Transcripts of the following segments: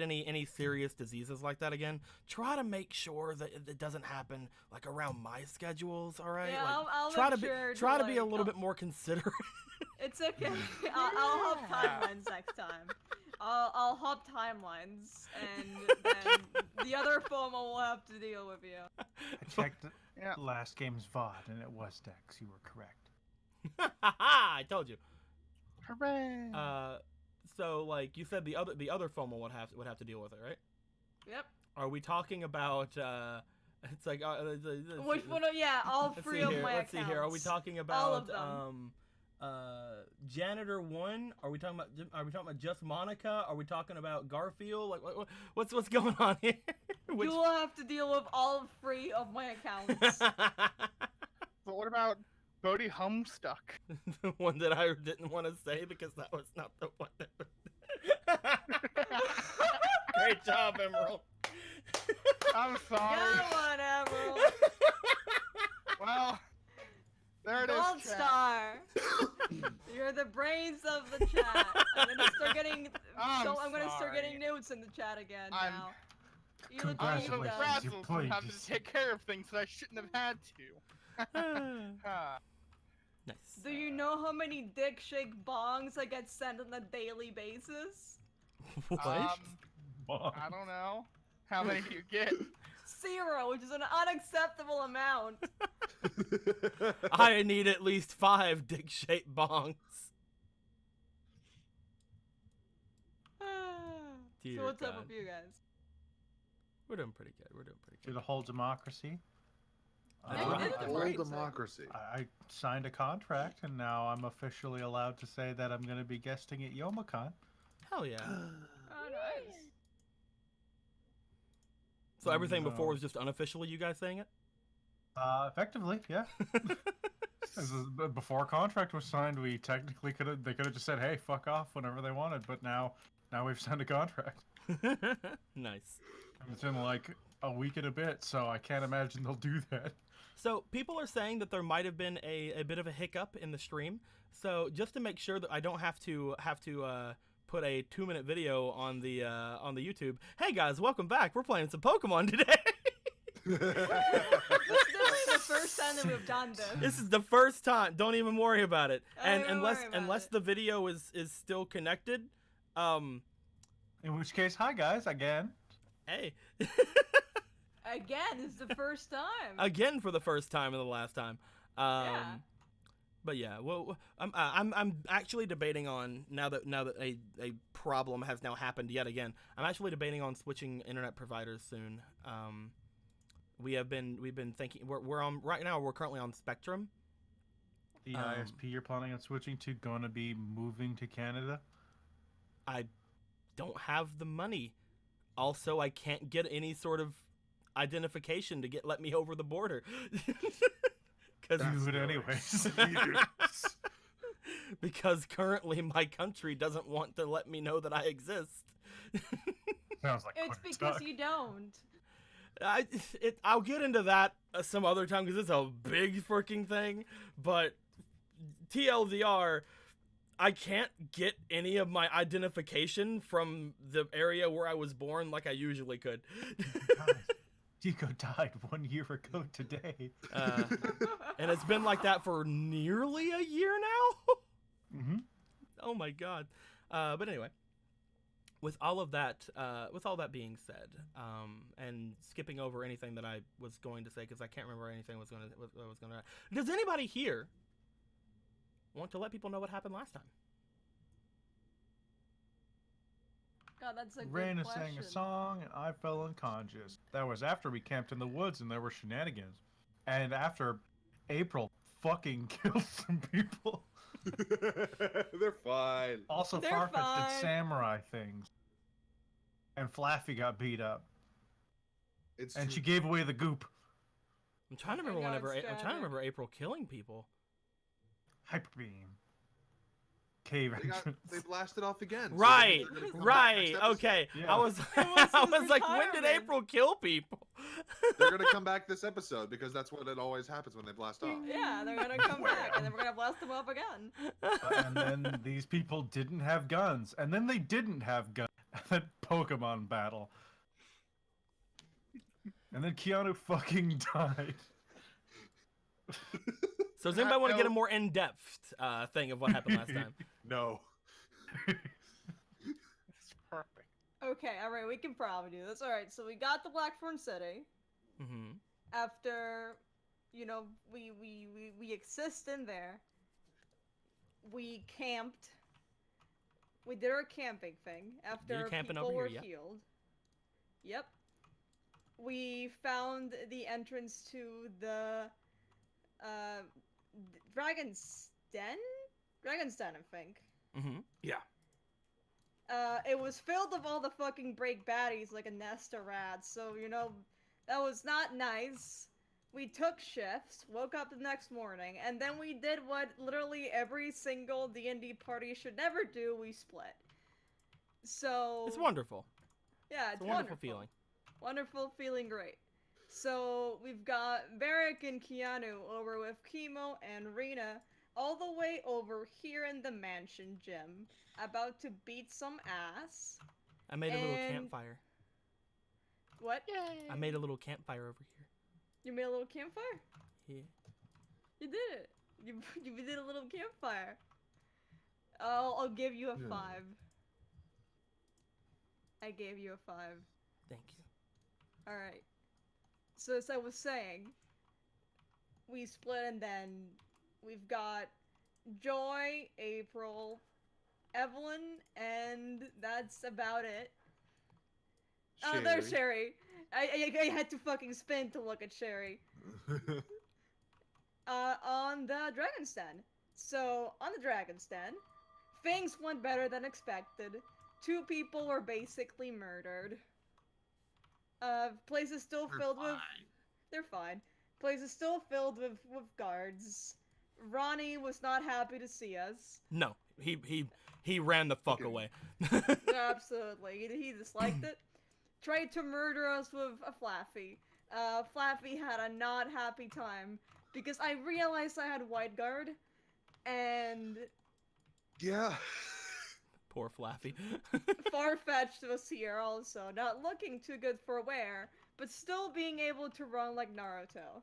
any serious diseases like that again, try to make sure that it doesn't happen like around my schedules. All right, Yeah, like I'll try make to sure be try to like, be a little bit more considerate. It's okay. I'll hop timelines next time. I'll hop timelines, and then the other FOMO will have to deal with you. I checked last game's VOD, and it was Dex. You were correct. I told you. Hooray! So like you said, the other FOMO would have to deal with it, right? Yep. Are we talking about? It's like Which one? Yeah, all let's three see of here. my Let's see here. Are we accounts. talking All of about them. Janitor 1? Are we talking about just Monica? Are we talking about Garfield? Like what's going on here? Which... You'll have to deal with all three of my accounts. But what about Bodhi Homestuck? The one that I didn't want to say because that was not the one that... Great job, Emerald. I'm sorry. Come on, Emerald. Well, there it is. Gold chat. star. You're the brains of the chat. I'm gonna start getting. I'm I'm gonna start sorry. getting notes in the chat again I'm- now. You look I'm really so Congratulations, dumb. you frazzled played from having this. to take care of things that I shouldn't have had to. Ah. Nice. Do you know how many dick shake bongs I get sent on a daily basis? What? I don't know. How many do you get? 0, which is an unacceptable amount. I need at least 5 dick-shaped bongs. Dear So what's up God. with you guys? We're doing pretty good. To the whole democracy. Yeah, you did it Whole right. democracy. I signed a contract, and now I'm officially allowed to say that I'm going to be guesting at YomaCon. Hell yeah. Oh, nice. So everything No. before was just unofficially you guys saying it? Effectively, yeah. Before a contract was signed, we technically could have just said, "Hey, fuck off" whenever they wanted. But now we've signed a contract. Nice. It's in like a week and a bit, so I can't imagine they'll do that. So people are saying that there might have been a bit of a hiccup in the stream. So just to make sure that I don't have to put a 2-minute video on the YouTube. Hey guys, welcome back. We're playing some Pokemon today. This is definitely the first time that we've done this. This is the first time. Don't even worry about it. Don't And even unless worry about unless it. the video is still connected, In which case, hi guys again. hey, Again, this is the first time. again for the first time and the last time. Yeah. But yeah, well, I'm actually debating on now that a problem has now happened yet again. I'm actually debating on switching internet providers soon. We've been thinking we're on right now. We're currently on Spectrum. The ISP you're planning on switching to going to be moving to Canada. I don't have the money. Also, I can't get any sort of identification to let me over the border. Do it anyways. Because currently my country doesn't want to let me know that I exist. Sounds like It's Quinn because Tuck. you don't. I'll get into that some other time because it's a big freaking thing. But TLDR, I can't get any of my identification from the area where I was born like I usually could. Guys, Dico died 1 year ago today. And it's been like that for nearly a year now. Mm-hmm. Oh my god. But anyway, with all that being said, and skipping over anything that I was going to say because I can't remember anything was going to. Does anybody here want to let people know what happened last time? God, that's a good Raina question. sang a song and I fell unconscious. That was after we camped in the woods and there were shenanigans. And after April fucking killed some people. They're fine. Also, They're Farfetch fine. did samurai things. And Flaffy got beat up. It's And true. she gave away the goop. I'm trying to Oh my remember God, I'm trying to Stranded. remember April killing people. Hyper beam. Cave entrance. They blasted off again. so Right, they're gonna come back right, next episode. okay. Yeah. I was, was I his was like, when did retirement. April kill people? They're gonna come back this episode because that's what it always happens when they blast off. Yeah, they're gonna come back, and then we're gonna blast them up again. And then these people didn't have guns. And then they didn't have guns. then Pokemon battle. And then Keanu fucking died. So does anybody want to get a No. more in-depth thing of what happened last time? No. It's perfect. Okay, alright, we can probably do this. Alright, so we got to Blackthorn City. Mm-hmm. After, you know, we exist in there. We camped. We did our camping thing after camping people over were here, yeah. healed. Yep. We found the entrance to the Dragon's Den? Dragon's Den, I think. Mm-hmm. It was filled with all the fucking break baddies like a nest of rats, so, you know, that was not nice. We took shifts, woke up the next morning, and then we did what literally every single D&D party should never do, we split. So... It's wonderful. Yeah, It's a wonderful feeling. Wonderful, feeling great. So, we've got Varric and Keanu over with Chemo and Rena all the way over here in the mansion gym, about to beat some ass. I made a little And- campfire. What? I made a little campfire over here. You made a little campfire? Yeah. You did it. You did a little campfire. I'll give you a Yeah. 5. I gave you a 5. Thank you. Alright. So as I was saying, we split and then we've got Joy, April, Evelyn, and that's about it. Oh, there's Sherry. I had to fucking spin to look at Sherry. On the Dragon's Den. So, on the Dragon's Den, things went better than expected. 2 people were basically murdered. Place is still filled with... They're fine. Place is still filled with guards. Ronnie was not happy to see us. No, he ran the fuck away. Absolutely. He disliked it. Tried to murder us with a Flaffy. Flaffy had a not happy time because I realized I had White Guard, and Yeah. Poor Flaffy. Farfetch'd was here also, not looking too good for wear, but still being able to run like Naruto.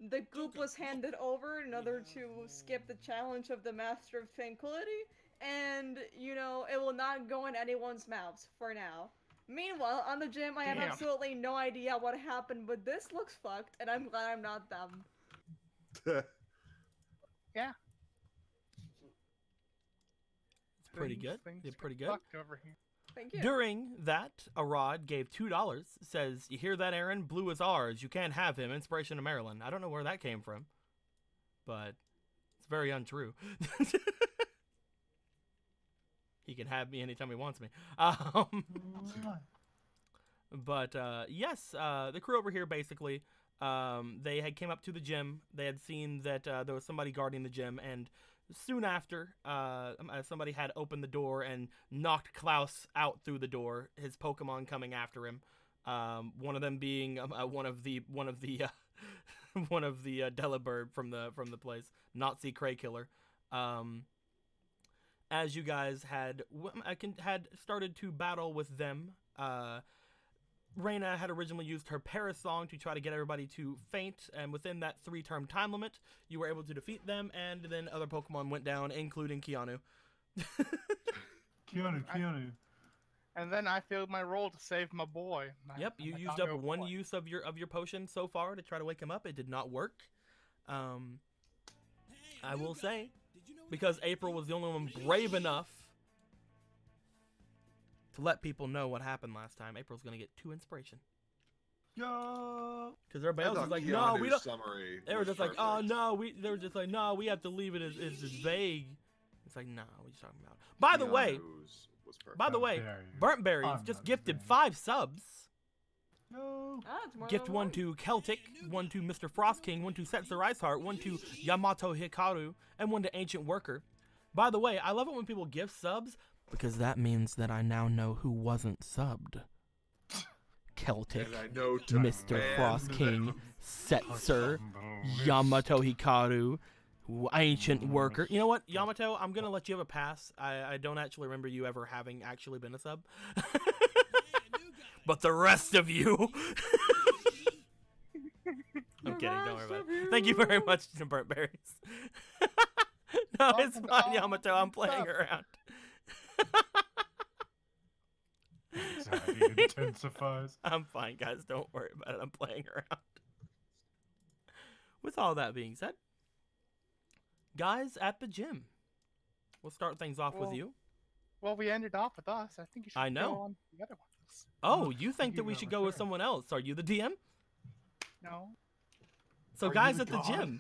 The goop was handed over in order to skip the challenge of the Master of Tranquility, and, you know, it will not go in anyone's mouths for now. Meanwhile, on the gym, I have Damn. absolutely no idea what happened, but this looks fucked, and I'm glad I'm not them. It's pretty good. Things Did pretty get good. fucked over here. Thank you. During that, Arad gave $2. Says, "You hear that, Aaron? Blue is ours. You can't have him. Inspiration to Maryland." I don't know where that came from, but it's very untrue. He can have me anytime he wants me. But yes, the crew over here basically, they had came up to the gym. They had seen that there was somebody guarding the gym, and soon after, somebody had opened the door and knocked Klaus out through the door. His Pokemon coming after him. One of them being one of the Delibird from the place, Nazi Cray Killer. As you guys had started to battle with them, Reyna had originally used her Parasong to try to get everybody to faint, and within that 3-turn time limit, you were able to defeat them, and then other Pokemon went down, including Keanu. Keanu. And then I failed my role to save my boy. Yep, you My used up doggo one boy. use of your potion so far to try to wake him up. It did not work. I will say, because April was the only one brave enough to let people know what happened last time, April's gonna get 2 inspiration. Yo. Because everybody I else thought was like, no, we Keanu's don't. Summary They were was just like, oh perfect. no, they were just like, no, we have to leave it as just vague. It's like, no, what are you talking about? By the way, Keanu's was perfect. by the How way, dare you. Burnt Berries I'm just not gifted vague. 5 subs. Yo. Ah, it's more Gift than 1 to Celtic, 1 to Mr. Frost King, 1 to Setzer Iceheart, 1 to Yamato Hikaru, and 1 to Ancient Worker. By the way, I love it when people gift subs, because that means that I now know who wasn't subbed. Celtic, And I know to Mr. man Frost King, them. Setzer, Yamato Hikaru, Ancient worker. You know what, Yamato? I'm gonna let you have a pass. I don't actually remember you ever having actually been a sub. But the rest of you. I'm kidding. Don't worry about it. Thank you very much, Burnt Berries. No, it's fine, Yamato. I'm playing around. Anxiety intensifies. I'm fine, guys. Don't worry about it. I'm playing around. With all that being said, guys at the gym, we'll start things off with you. Well, we ended off with us. I think you should I know. go on to the other ones. Oh, you think you that we got should my go with turn. someone else? Are you the DM? No. So, Are guys you at the God? gym.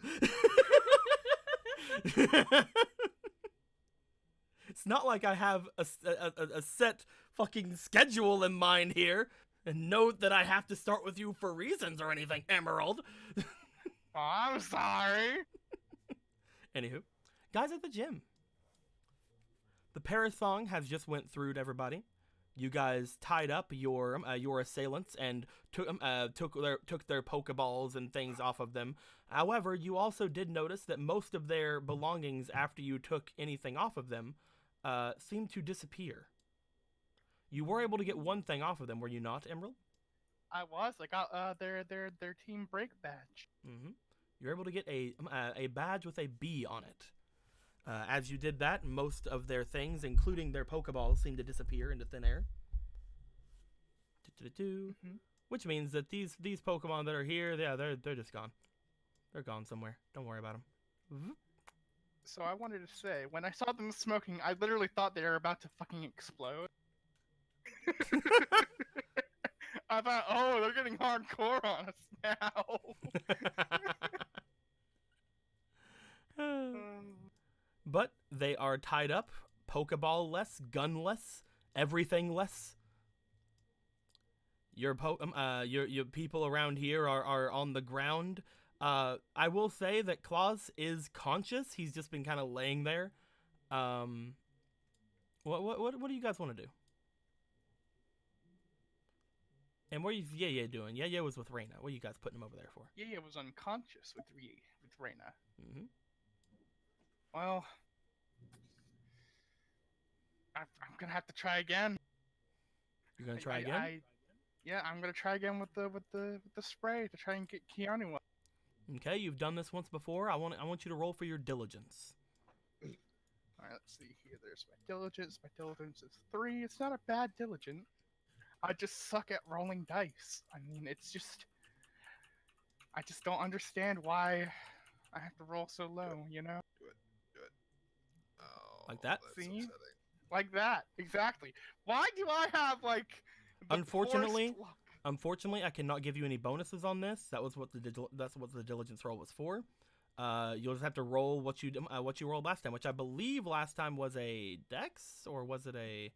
It's not like I have a set fucking schedule in mind here. And note that I have to start with you for reasons or anything, Emerald. Oh, I'm sorry. Anywho, guys at the gym. The Parathon has just went through to everybody. You guys tied up your assailants and took their Pokeballs and things off of them. However, you also did notice that most of their belongings, after you took anything off of them, seemed to disappear. You were able to get one thing off of them, were you not, Emerald? I got their team break badge. Mm-hmm. You're able to get a badge with a B on it. As you did that, most of their things, including their Pokeballs, seemed to disappear into thin air. Mm-hmm. Which means that these Pokemon that are here, yeah, they're just gone. They're gone somewhere. Don't worry about them. So I wanted to say, when I saw them smoking, I literally thought they were about to fucking explode. I thought, oh, they're getting hardcore on us now. But they are tied up, Pokeball less, gun less, everything less. Your people around here are on the ground. I will say that Claus is conscious. He's just been kind of laying there. What do you guys want to do? And what are you doing? Yeah, was with Reina. What are you guys putting him over there for? Yeah, was unconscious with Reina. Mm-hmm. Well, I'm gonna have to try again. You're gonna try again? Yeah, I'm gonna try again with the spray to try and get Keanu up. Okay, you've done this once before. I want you to roll for your diligence. All right, let's see here. There's my diligence. My diligence is 3. It's not a bad diligence. I just suck at rolling dice. I mean, it's just... I just don't understand why I have to roll so low, you know? Do it. Oh, Like that? that's See? upsetting. Like that, exactly. Why do I have, like... the Unfortunately- poorest luck? Unfortunately, I cannot give you any bonuses on this. That's what the diligence roll was for. You'll just have to roll what you rolled last time, which I believe last time was a Dex, or was it a...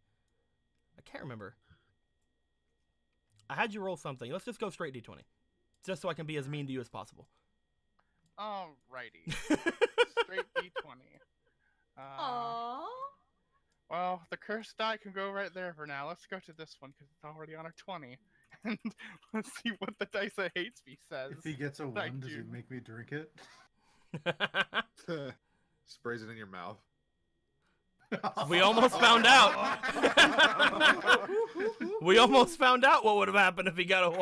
I can't remember. I had you roll something. Let's just go straight D20. Just so I can be as mean to you as possible. Alrighty. Straight D20. Aww. Well, the cursed die can go right there for now. Let's go to this one because it's already on a 20. And let's see what the dice that hates me says. If he gets a Thank 1, does you. he make me drink it? Sprays it in your mouth. We almost found out. We almost found out what would have happened if he got a 1.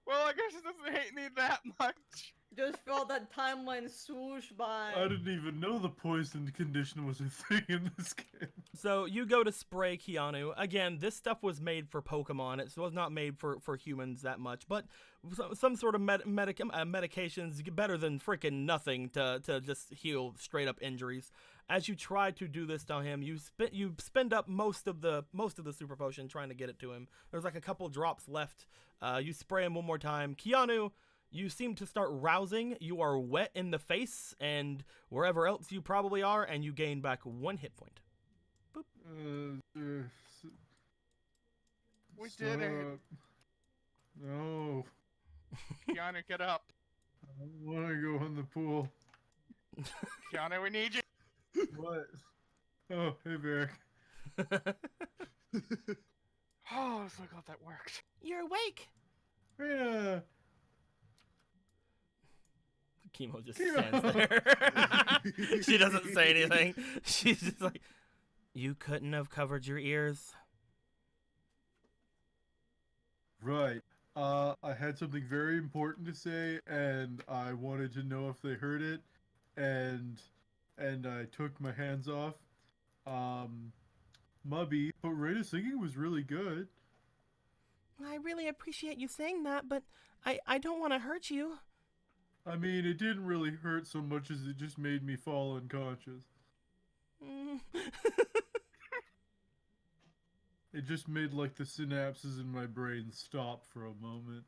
Well, I guess it doesn't hate me that much. Just felt that timeline swoosh by. I didn't even know the poison condition was a thing in this game. So you go to spray Keanu. Again, this stuff was made for Pokemon. It was not made for humans that much. But some sort of medications better than freaking nothing to just heal straight up injuries. As you try to do this to him, you spend up most of the super potion trying to get it to him. There's like a couple drops left. You spray him one more time. Keanu, you seem to start rousing. You are wet in the face and wherever else you probably are, and you gain back 1 hit point. We did it. No, Keanu, get up. I don't want to go in the pool. Keanu, we need you. What? Oh, hey, Barrick. Oh, so glad that worked. You're awake. Yeah. Chemo just Chemo! stands there. She doesn't say anything. She's just like, you couldn't have covered your ears. Right. I had something very important to say, and I wanted to know if they heard it, and I took my hands off. Mubby, but Rita's singing was really good. I really appreciate you saying that, but I don't want to hurt you. I mean, it didn't really hurt so much as it just made me fall unconscious. Mm. It just made like the synapses in my brain stop for a moment.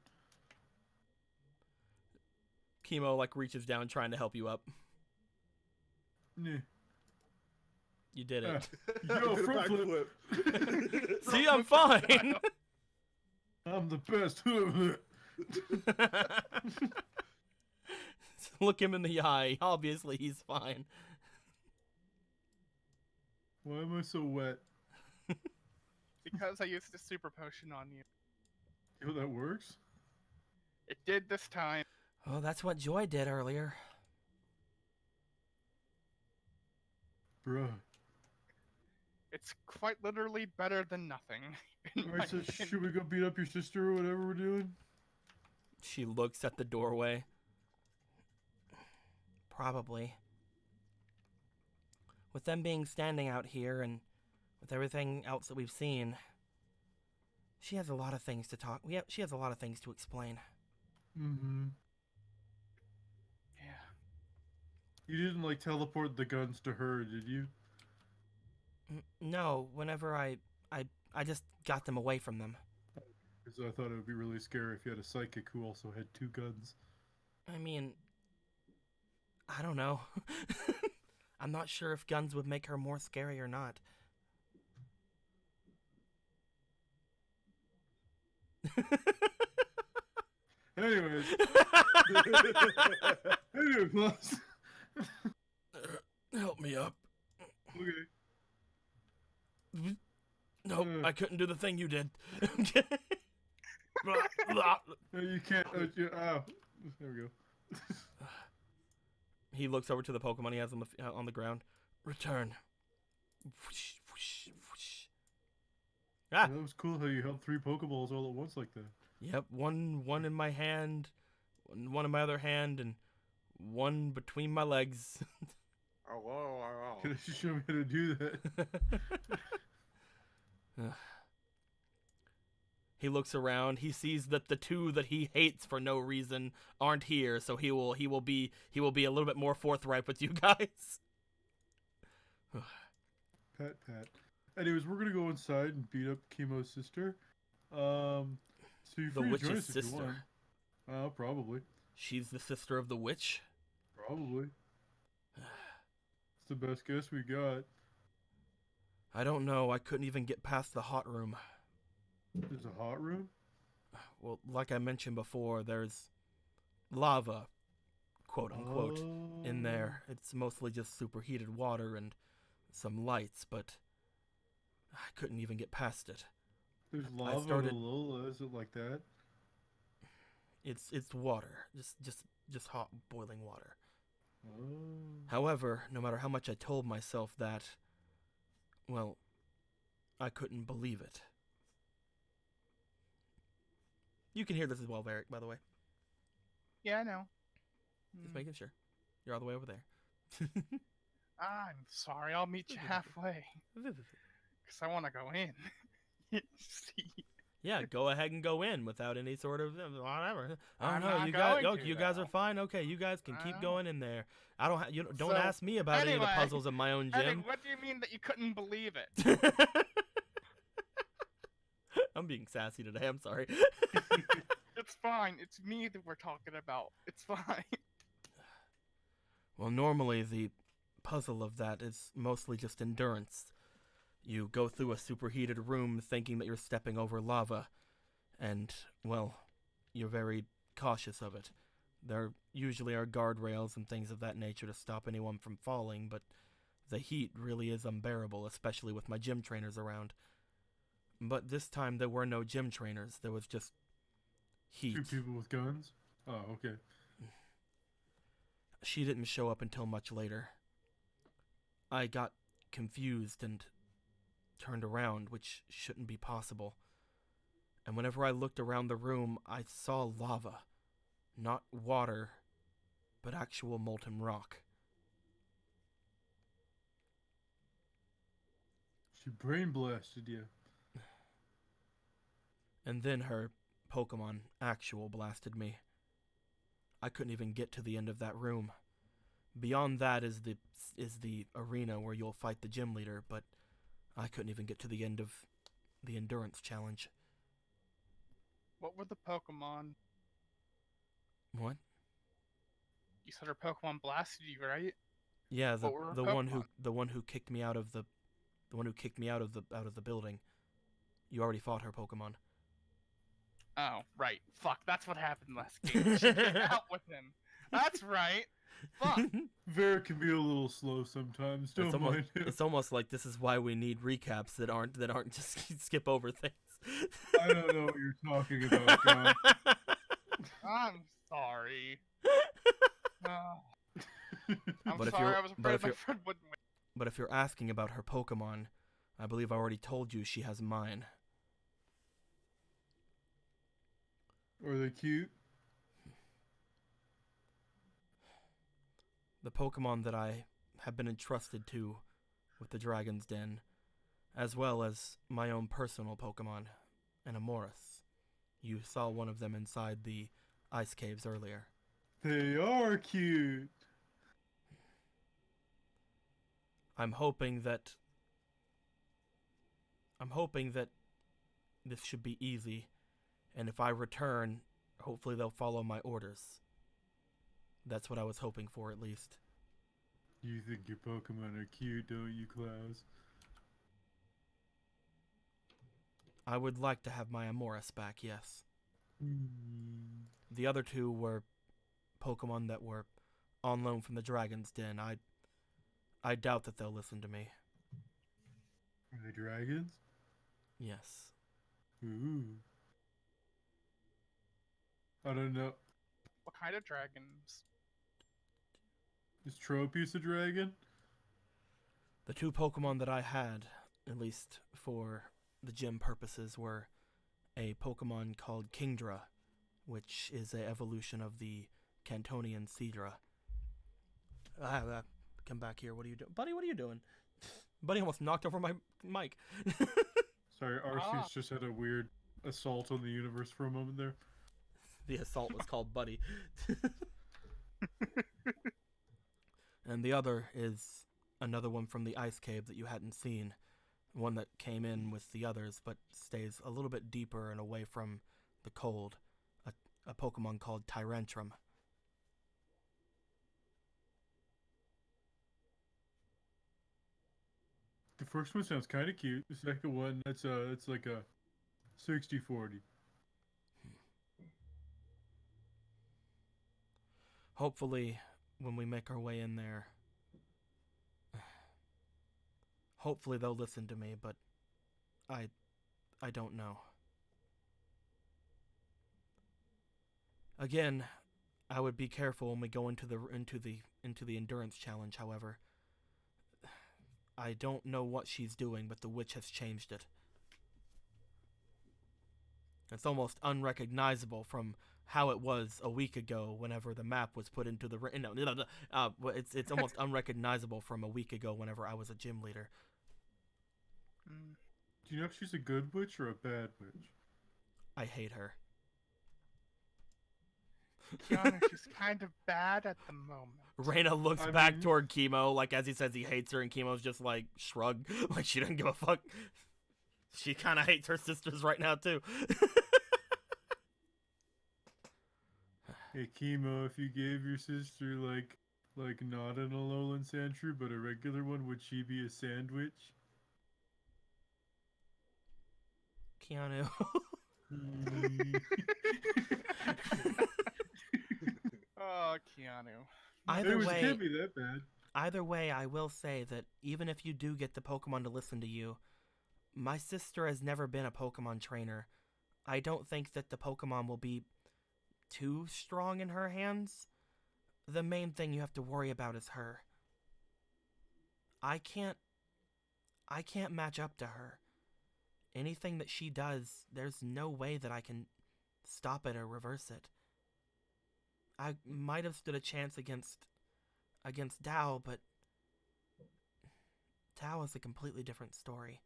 Chemo like reaches down trying to help you up. Nah. You did it. Yo, Did a front flip. backflip. See, I'm fine. I'm the best. Look him in the eye. Obviously, he's fine. Why am I so wet? Because I used a super potion on you. You know that works? It did this time. Oh, that's what Joy did earlier. Bruh. It's quite literally better than nothing. in my Alright, so opinion. should we go beat up your sister or whatever we're doing? She looks at the doorway. Probably. With them being standing out here and with everything else that we've seen, she has a lot of things to talk. She has a lot of things to explain. Mm-hmm. Yeah. You didn't like teleport the guns to her, did you? No, whenever I just got them away from them. Because I thought it would be really scary if you had a psychic who also had 2 guns. I mean, I don't know. I'm not sure if guns would make her more scary or not. Anyways. Anyways. Help me up. Okay. Nope, Uh. I couldn't do the thing you did. Blah, blah. No, you can't. Ow. There we go. He looks over to the Pokemon he has on the ground. Return. Whoosh, whoosh, whoosh. Ah, That was cool how you held 3 Pokeballs all at once like that. yep. One in my hand, one in my other hand, and one between my legs. Oh, whoa, whoa, Can whoa. you show me how to do that? He looks around. He sees that the 2 that he hates for no reason aren't here, so he will be a little bit more forthright with you guys. Pat. Anyways, we're gonna go inside and beat up Chemo's sister. So you're The free to join witch's us if you want. sister. Probably. She's the sister of the witch. Probably. It's the best guess we got. I don't know. I couldn't even get past the hot room. There's a hot room? Well, like I mentioned before, there's lava, quote unquote, in there. It's mostly just superheated water and some lights, but I couldn't even get past it. There's lava started- below. Is it like that? It's water, just hot boiling water. Oh. However, no matter how much I told myself that, well, I couldn't believe it. You can hear this as well, Varric, by the way. Yeah, I know. Just making sure. You're all the way over there. I'm sorry. I'll meet you halfway. Because I want to go in. See? Yeah, go ahead and go in without any sort of whatever. I I'm don't know. not You guys, going to, you guys are though. fine. Okay, you guys can keep Oh. going in there. I don't. You don't So, ask me about any of the anyway, puzzles in my own Evan, gym. what do you mean that you couldn't believe it? I'm being sassy today. I'm sorry. It's fine. It's me that we're talking about. It's fine. Well, normally the puzzle of that is mostly just endurance. You go through a superheated room thinking that you're stepping over lava, and, well, you're very cautious of it. There usually are guardrails and things of that nature to stop anyone from falling, but the heat really is unbearable, especially with my gym trainers around. But this time there were no gym trainers, there was just heat. 2 people with guns? Oh, okay. She didn't show up until much later. I got confused and turned around, which shouldn't be possible. And whenever I looked around the room, I saw lava. Not water, but actual molten rock. She brain blasted you. And then her Pokemon actual blasted me. I couldn't even get to the end of that room. Beyond that is the arena where you'll fight the gym leader, but I couldn't even get to the end of the endurance challenge. What were the Pokemon? What? You said her Pokemon blasted you, right? Yeah, What were her the one Pokemon? who kicked me out of the building. You already fought her Pokemon. Oh, right. Fuck, that's what happened last game. She came out with him. That's right. Fuck. Vera can be a little slow sometimes. Don't mind him. It's almost like this is why we need recaps that aren't just skip over things. I don't know what you're talking about, John. I'm sorry. I'm But if sorry, you're- I was but afraid if my you're- friend wouldn't win. But if you're asking about her Pokemon, I believe I already told you she has mine. Are they cute? The Pokemon that I have been entrusted to with the Dragon's Den, as well as my own personal Pokemon, an Amoris. You saw one of them inside the ice caves earlier. They are cute. I'm hoping that this should be easy, and if I return, hopefully they'll follow my orders. That's what I was hoping for, at least. You think your Pokemon are cute, don't you, Klaus? I would like to have my Amoris back, yes. Mm. The other two were Pokemon that were on loan from the Dragon's Den. I doubt that they'll listen to me. Are they dragons? Yes. Ooh. I don't know. What kind of dragons? Is Tropius a dragon? The two Pokemon that I had, at least for the gym purposes, were a Pokemon called Kingdra, which is a evolution of the Cantonian Seadra. Come back here. What are you doing? Buddy, what are you doing? Buddy almost knocked over my mic. Sorry, Arceus just had a weird assault on the universe for a moment there. The assault was called Buddy. And the other is another one from the ice cave that you hadn't seen. One that came in with the others, but stays a little bit deeper and away from the cold. A Pokemon called Tyrantrum. The first one sounds kind of cute. The second one, it's like a 60-40. Hopefully, when we make our way in there, hopefully they'll listen to me, but I don't know. Again, I would be careful when we go into the endurance challenge, however. I don't know what she's doing, but the witch has changed it. It's almost unrecognizable from how it was a week ago whenever the map was put into the... it's almost unrecognizable from a week ago whenever I was a gym leader. Do you know if she's a good witch or a bad witch? I hate her. Kiana, she's kind of bad at the moment. Reyna looks I back mean- toward Chemo, like as he says he hates her, and Chemo's just like shrug, like she doesn't give a fuck. She kind of hates her sisters right now too. Hey, Chemo, if you gave your sister like not an Alolan Sandshrew, but a regular one, would she be a sandwich? Keanu. Mm. Oh, Keanu. Either It way, can't be that bad. Either way, I will say that even if you do get the Pokemon to listen to you, my sister has never been a Pokemon trainer. I don't think that the Pokemon will be too strong in her hands. The main thing you have to worry about is her. I can't match up to her. Anything that she does, there's no way that I can stop it or reverse it. I might have stood a chance against Tao, but Tao is a completely different story.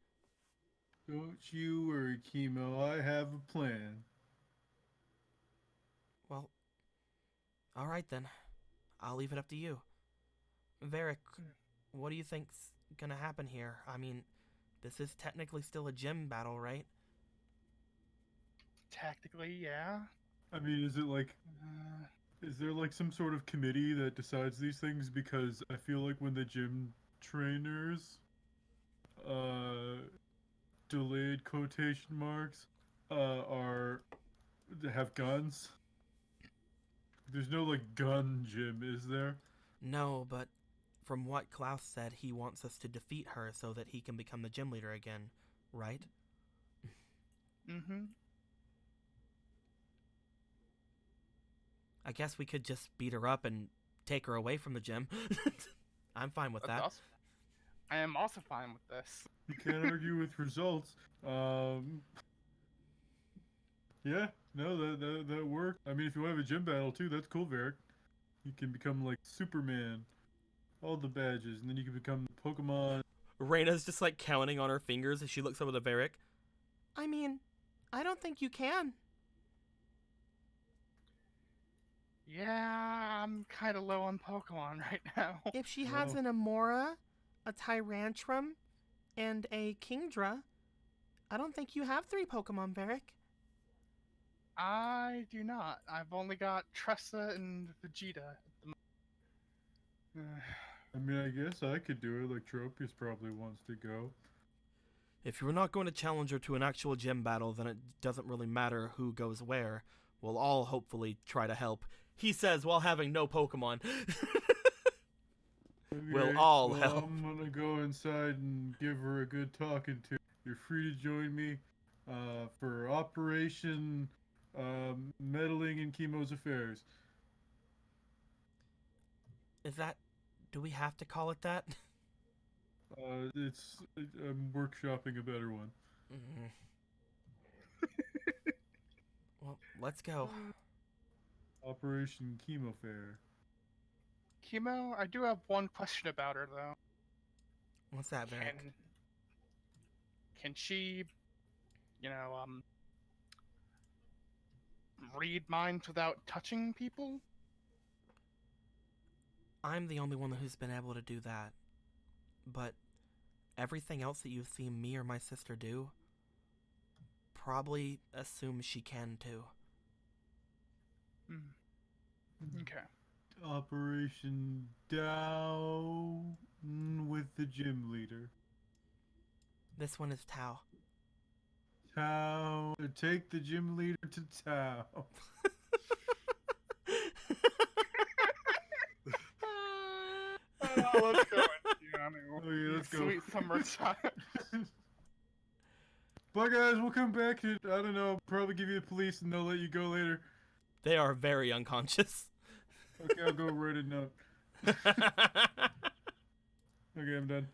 Don't you worry, Chemo. I have a plan. Well, all right then. I'll leave it up to you. Varric, what do you think's gonna happen here? I mean, this is technically still a gym battle, right? Technically, yeah. I mean, is it like, Uh, is there like some sort of committee that decides these things? Because I feel like when the gym trainers, delayed quotation marks, have guns. There's no like gun gym, is there? No, but from what Klaus said, he wants us to defeat her so that he can become the gym leader again, right? mm-hmm. I guess we could just beat her up and take her away from the gym. I'm fine with that. I am also fine with this. You can't argue with results. Yeah, no, that worked. I mean, if you want to have a gym battle too, that's cool, Varric. You can become like Superman, all the badges, and then you can become Pokemon. Reyna's just like counting on her fingers as she looks over to Varric. I mean, I don't think you can. Yeah, I'm kind of low on Pokemon right now. If she has Whoa. an Amora, a Tyrantrum, and a Kingdra, I don't think you have 3 Pokemon, Varric. I do not. I've only got Tressa and Vegeta at the moment. I mean, I guess I could do it. Like Tropius probably wants to go. If you're not going to challenge her to an actual gym battle, then it doesn't really matter who goes where. We'll all hopefully try to help. He says while having no Pokemon. We'll all well, help. I'm gonna go inside and give her a good talking to. You're free to join me for Operation Meddling in Chemo's Affairs. Is that... Do we have to call it that? I'm workshopping a better one. Mhm. Well, let's go. Operation Chemo Fair. Chemo, I do have one question about her though. What's that, Varric? Can she, read minds without touching people? I'm the only one who's been able to do that. But everything else that you've seen me or my sister do, probably assume she can too. Okay. Operation Down with the gym leader. This one is Tao. Tao. Take the gym leader to Tao. Oh, let's go, Indiana. Oh, yeah, let's go. Sweet summertime. Bye, guys. We'll come back to, I don't know, probably give you the police and they'll let you go later. They are very unconscious. Okay, I'll go write a note. Okay, I'm done.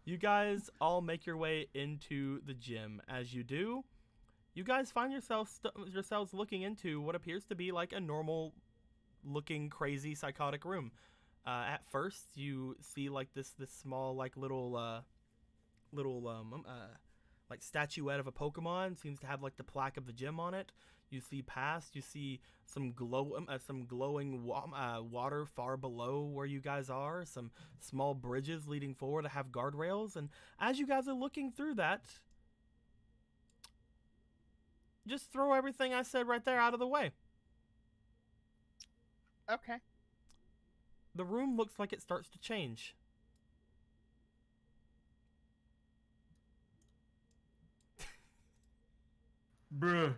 You guys all make your way into the gym. As you do, you guys find yourselves looking into what appears to be like a normal looking crazy psychotic room. At first you see like this small like little like statuette of a Pokemon. Seems to have like the plaque of the gym on it. You see past, you see some glowing water far below where you guys are, some small bridges leading forward to have guardrails, and as you guys are looking through that, just throw everything I said right there out of the way. Okay. The room looks like it starts to change. Bruh.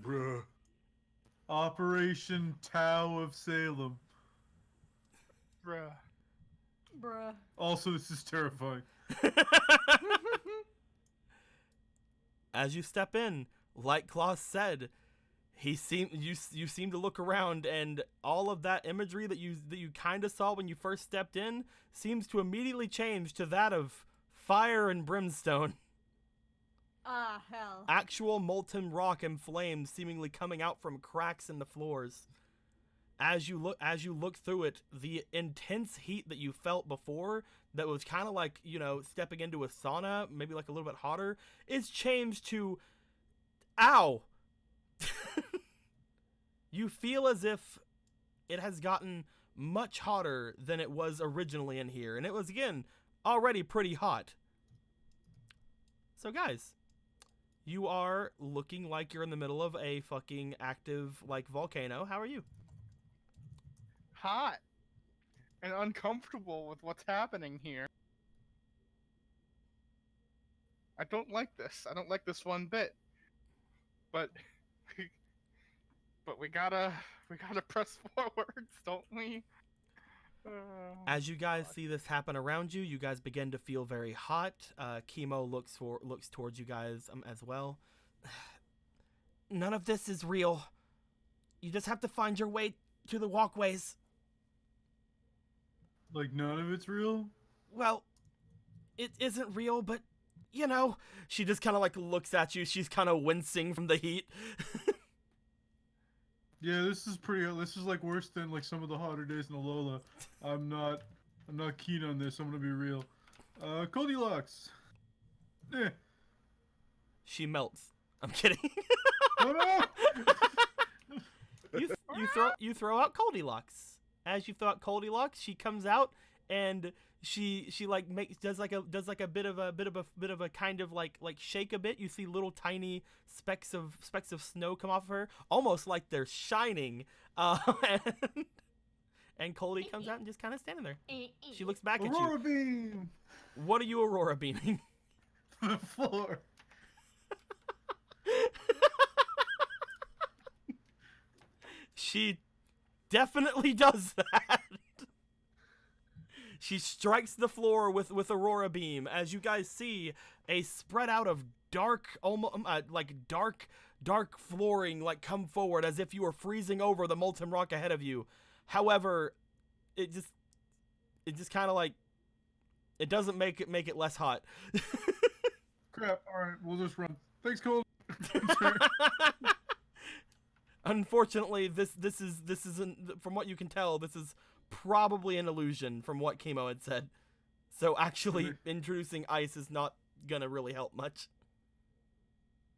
Bruh. Operation Tao of Salem. Bruh. Bruh. Also, this is terrifying. As you step in, like Klaus said, You seem to look around, and all of that imagery that you kind of saw when you first stepped in seems to immediately change to that of fire and brimstone. Ah, hell. Actual molten rock and flames seemingly coming out from cracks in the floors. As you look through it, the intense heat that you felt before, that was kind of like, stepping into a sauna, maybe like a little bit hotter, is changed to, ow. You feel as if it has gotten much hotter than it was originally in here, and it was, again, already pretty hot. So guys, you are looking like you're in the middle of a fucking active, volcano. How are you? Hot and uncomfortable with what's happening here. I don't like this. I don't like this one bit. But we gotta press forwards, don't we? As you guys see this happen around you, you guys begin to feel very hot. Chemo looks towards you guys as well. None of this is real. You just have to find your way to the walkways. Like, none of it's real? Well, it isn't real, but, she just kind of, looks at you. She's kind of wincing from the heat. Yeah, this is worse than, some of the hotter days in Alola. I'm not keen on this, I'm gonna be real. Goldilocks! Eh. She melts. I'm kidding. Oh no! You throw out Goldilocks. As you throw out Goldilocks, she comes out and she does a bit of a kind of shake a bit. You see little tiny specks of snow come off of her, almost like they're shining. And Goldie comes out and just kind of standing there. She looks back at you. Aurora beam! What are you Aurora beaming? The floor. She definitely does that. She strikes the floor with Aurora beam. As you guys see, a spread out of dark, almost dark flooring come forward as if you were freezing over the molten rock ahead of you. However, it just kind of it doesn't make it less hot. Crap! All right, we'll just run. Thanks, Cole. Unfortunately, this isn't, from what you can tell, this is probably an illusion from what Chemo had said. So actually introducing ice is not gonna really help much.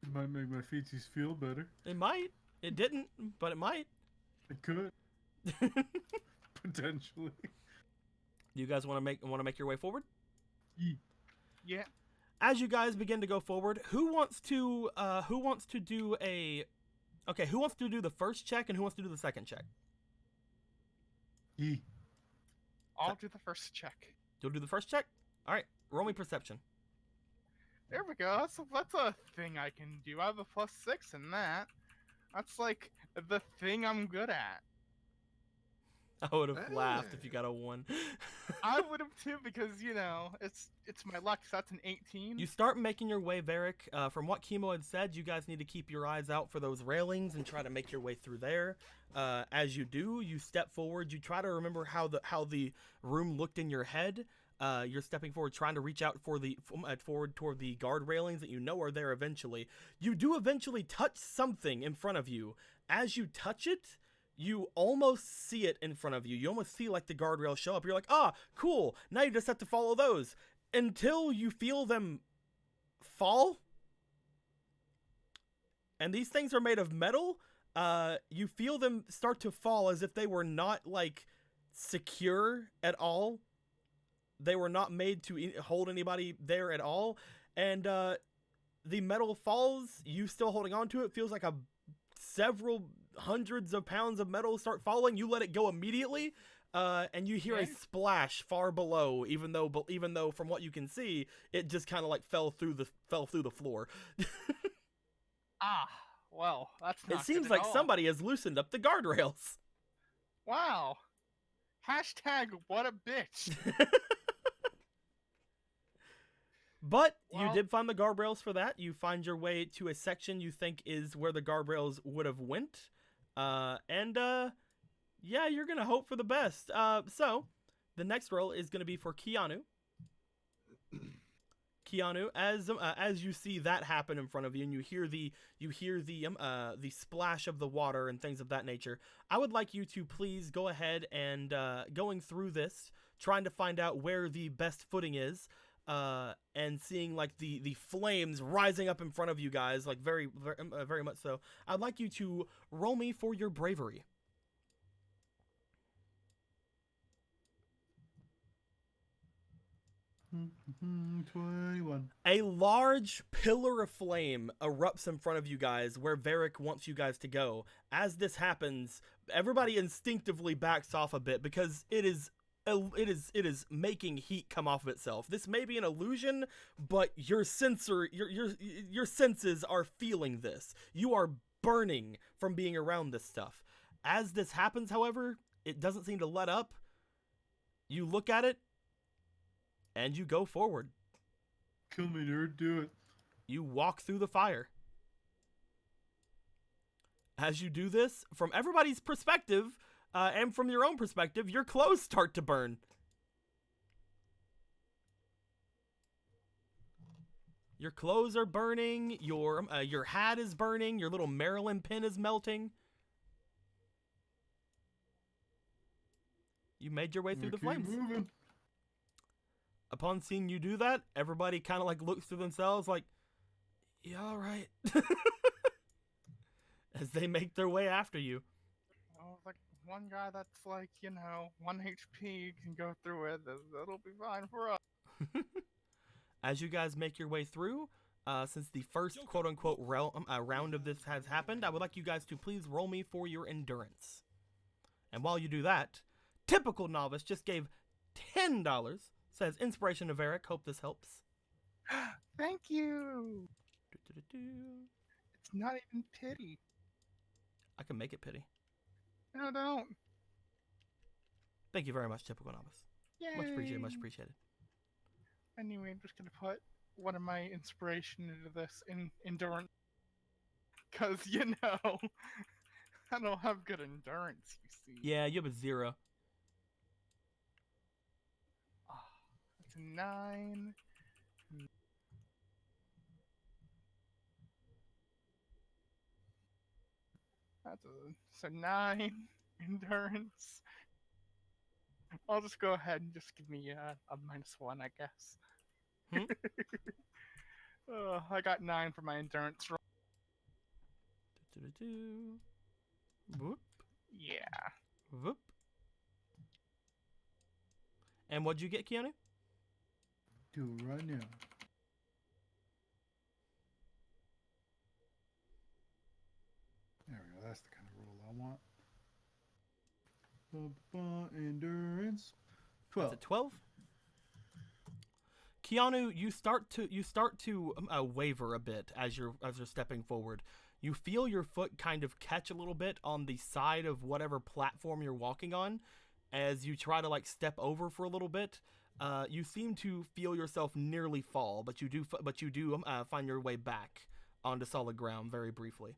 It might make my feeties feel better. It might. It didn't, but it might. It could. Potentially. You guys want to make your way forward? Yeah. As you guys begin to go forward, who wants to do the first check and who wants to do the second check? I'll do the first check. You'll do the first check? All right. Roll me perception. There we go. That's a thing I can do. I have a +6 in that. That's the thing I'm good at. I would have laughed if you got a 1. I would have too, because it's my luck. So that's an 18. You start making your way, Varric. From what Chemo had said, you guys need to keep your eyes out for those railings and try to make your way through there. As you do, you step forward. You try to remember how the room looked in your head. You're stepping forward, trying to reach out forward toward the guard railings that you know are there eventually. You do eventually touch something in front of you. As you touch it, you almost see it in front of you. You almost see the guardrails show up. You're like, ah, cool. Now you just have to follow those until you feel them fall. And these things are made of metal. You feel them start to fall as if they were not secure at all. They were not made to hold anybody there at all. And the metal falls. You still holding on to it. Feels like several hundreds of pounds of metal start falling. You let it go immediately, and you hear a splash far below. Even though from what you can see, it just kind of fell through the floor. Well, that's not It seems good at like all. somebody has loosened up the guardrails. Wow. # what a bitch. But you Well- did find the guardrails for that. You find your way to a section you think is where the guardrails would have went. Yeah, you're going to hope for the best. So, the next roll is going to be for Keanu. Keanu, as you see that happen in front of you, and you hear the splash of the water and things of that nature, I would like you to please go ahead and going through this, trying to find out where the best footing is, and seeing like the flames rising up in front of you guys, like very very much so. I'd like you to roll me for your bravery. Mm-hmm, 21. A large pillar of flame erupts in front of you guys where Varric wants you guys to go. As this happens, everybody instinctively backs off a bit because it is making heat come off of itself. This may be an illusion, but your senses are feeling this. You are burning from being around this stuff. As this happens, however, it doesn't seem to let up. You look at it, and you go forward. Kill me, nerd. Do it. You walk through the fire. As you do this, from everybody's perspective, and from your own perspective, your clothes start to burn. Your clothes are burning, your hat is burning, your little Marilyn pin is melting. You made your way through the Keep flames. moving. Upon seeing you do that, everybody kind of like looks to themselves like, yeah, all right. As they make their way after you. Oh, like one guy that's like, 1 HP can go through it. That'll be fine for us. As you guys make your way through, since the first quote-unquote round of this has happened, I would like you guys to please roll me for your endurance. And while you do that, Typical Novice just gave $10. Says, inspiration of Varric. Hope this helps. Thank you. Do-do-do-do. It's not even pity. I can make it pity. No, don't. Thank you very much, Typical Novice. Yay. Much appreciated, much appreciated. Anyway, I'm just gonna put one of my inspiration into this in endurance. Cause I don't have good endurance, you see. Yeah, you have a 0. It's a 9. So 9 endurance. I'll just go ahead and just give me a -1, I guess. I got 9 for my endurance roll. Do-do-do. Whoop, Yeah. whoop. And what'd you get, Keanu? Do it right now. There we go. That's the kind of roll I want. Endurance. 12. That's a 12. Keanu, you start to waver a bit as you're stepping forward. You feel your foot kind of catch a little bit on the side of whatever platform you're walking on, as you try to like step over for a little bit. You seem to feel yourself nearly fall, but you do find your way back onto solid ground very briefly.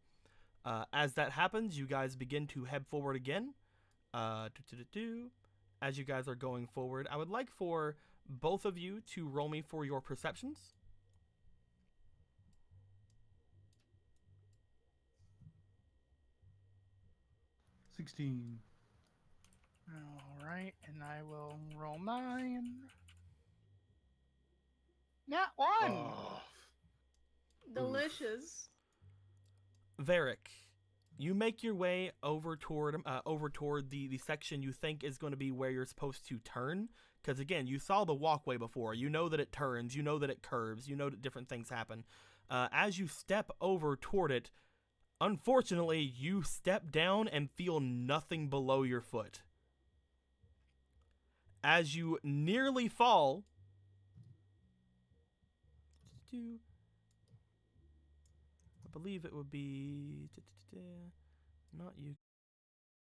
As that happens, you guys begin to head forward again. As you guys are going forward, I would like for both of you to roll me for your perceptions. 16. Alright, and I will roll 9. Nat 1! Oh, Delicious. Varric, you make your way over toward the section you think is going to be where you're supposed to turn. Because again, you saw the walkway before. You know that it turns. You know that it curves. You know that different things happen. As you step over toward it, unfortunately, you step down and feel nothing below your foot. As you nearly fall, I believe it would be not you.